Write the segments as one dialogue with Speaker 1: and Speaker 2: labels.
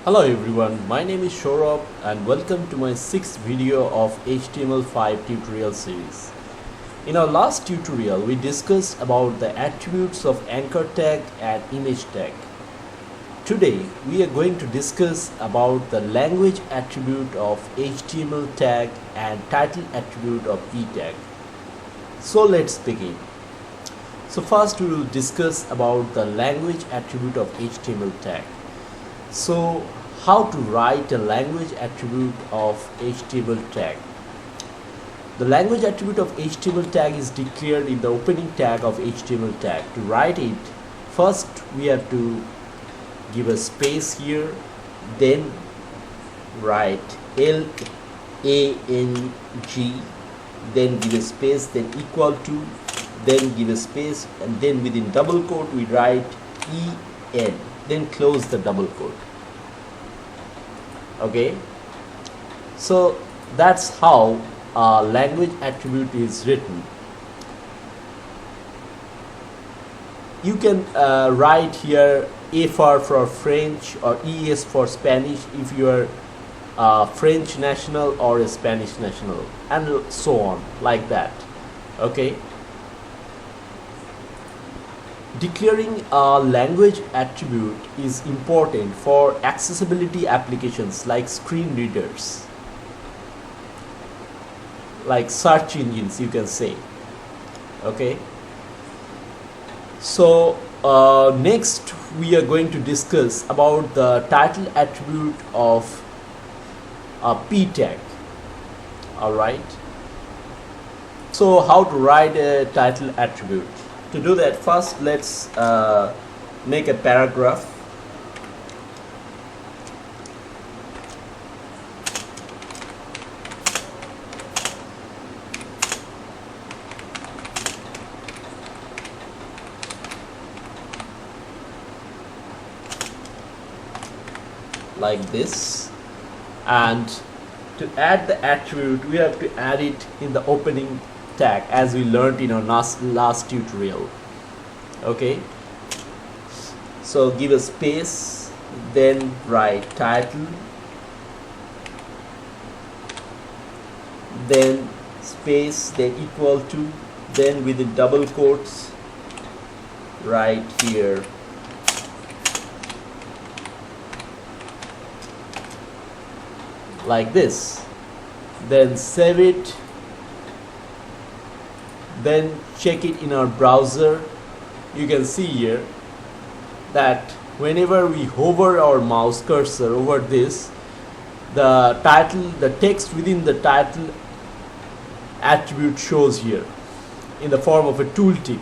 Speaker 1: Hello everyone, my name is Shorab and welcome to my 6th video of HTML5 tutorial series. In our last tutorial, we discussed about the attributes of anchor tag and image tag. Today, we are going to discuss about the language attribute of HTML tag and title attribute of e tag. So let's begin. So first we will discuss about the language attribute of HTML tag. So how to write a language attribute of HTML tag. The language attribute of HTML tag is declared in the opening tag of HTML tag. To write it, first we have to give a space here, then write lang, then give a space, then equal to, then give a space, and then within double quote we write en, then close the double quote. Okay, so that's how a language attribute is written. You can write here FR for French or ES for Spanish if you are a French national or a Spanish national, and so on, like that. Okay, declaring a language attribute is important for accessibility applications like screen readers, like search engines, you can say. Okay, so next we are going to discuss about the title attribute of a p tag. Alright, so how to write a title attribute? To do that, first let's make a paragraph. Like this, and to add the attribute we have to add it in the opening tag as we learned in our last tutorial. Okay, so give a space, then write title, then space, then equal to, then within double quotes right here like this, then save it, then check it in our browser. You can see here that whenever we hover our mouse cursor over this, the text within the title attribute shows here in the form of a tooltip.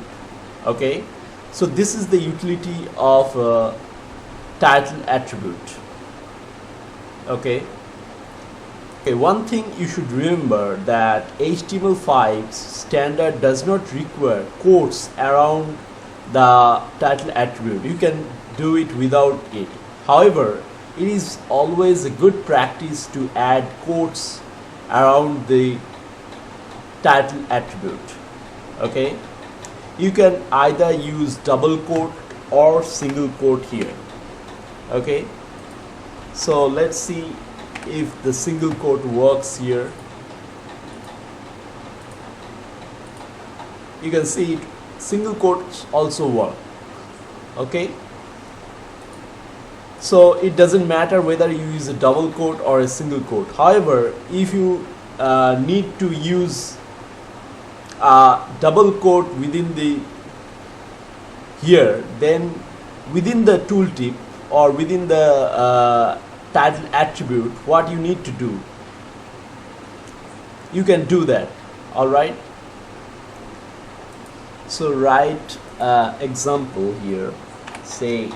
Speaker 1: Okay, so this is the utility of a title attribute. Okay, one thing you should remember that HTML5 standard does not require quotes around the title attribute. You can do it without it. However, it is always a good practice to add quotes around the title attribute. Okay, you can either use double quote or single quote here. Okay, so let's see if the single quote works here. You can see it, single quotes also work. Okay, so it doesn't matter whether you use a double quote or a single quote. However, if you need to use a double quote within the here, then within the tooltip or within the title attribute, what you need to do, you can do that. Alright, so write example here, say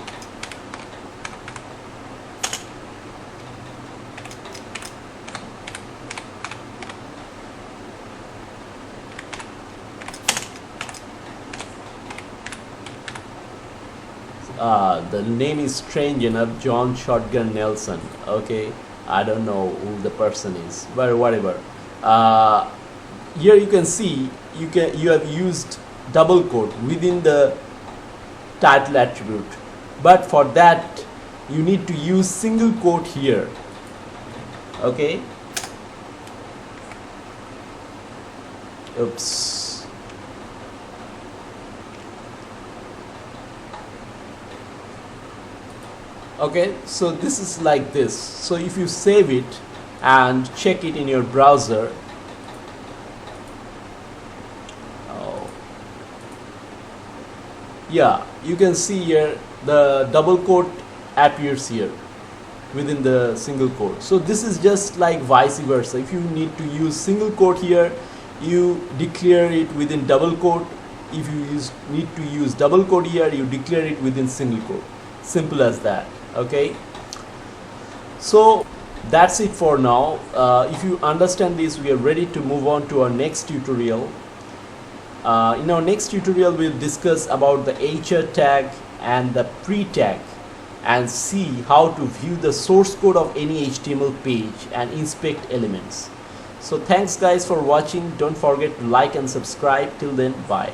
Speaker 1: the name is strange enough, John Shotgun Nelson. Okay, I don't know who the person is, but whatever. Here you can see you have used double quote within the title attribute, but for that you need to use single quote here. Okay. Oops. Okay, so this is like this. So if you save it and check it in your browser, yeah, you can see here the double quote appears here within the single quote. So this is just like vice versa. If you need to use single quote here, you declare it within double quote. If you need to use double quote here, you declare it within single quote. Simple as that. Okay, so that's it for now. If you understand this, we are ready to move on to our next tutorial. In our next tutorial, we'll discuss about the HR tag and the pre-tag and see how to view the source code of any HTML page and inspect elements. So thanks guys for watching. Don't forget to like and subscribe. Till then, bye.